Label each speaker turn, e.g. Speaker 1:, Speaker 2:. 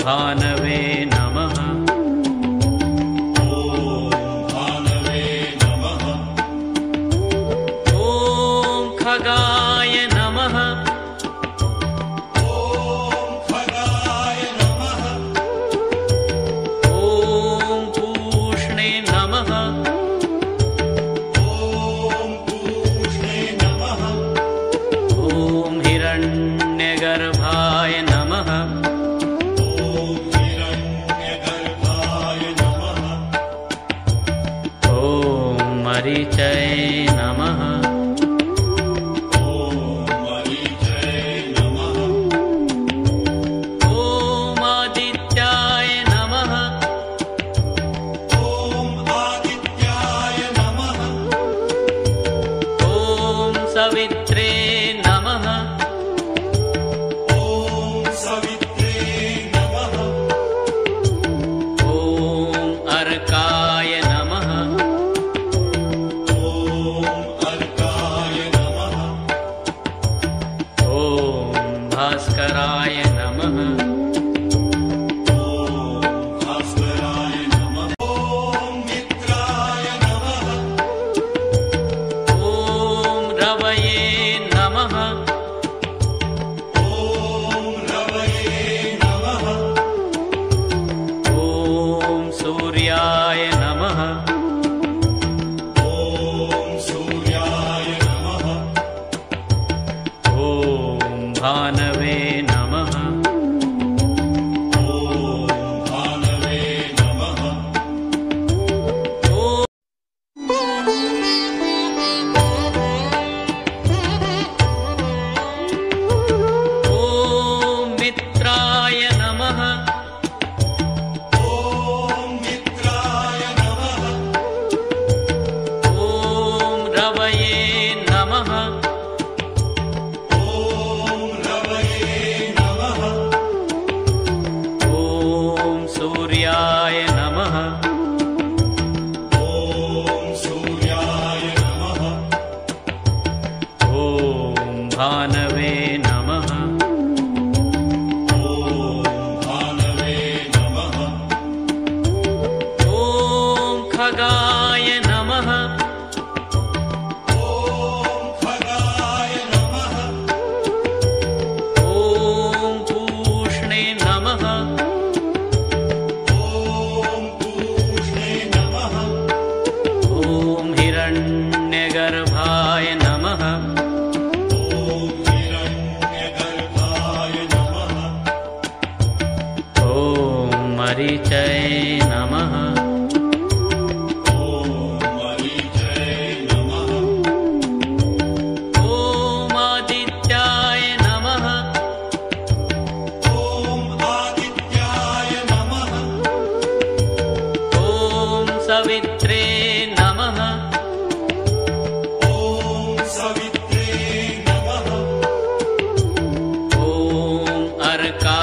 Speaker 1: भानवे नमः। खगाय नमः। ॐ पूष्णे नमः। ॐ हिरण्यगर्भाय नमः। ॐ मरीचये नमः। सवित्रे नमः। ॐ अर्काय नमः। ॐ भास्कराय नमः। सूर्याय नमः। ॐ भानवे नमः। ॐ मित्राय नमः। सूर्याय नमः। ॐ भानवे नमः। ॐ खगाय नमः। ॐ पूष्णे नमः। ॐ हिरण्यगर्भाय नमः। ॐ मरीचये नमः। ॐ आदित्याय नमः। ॐ सवित्रे नमः। ॐ अर्का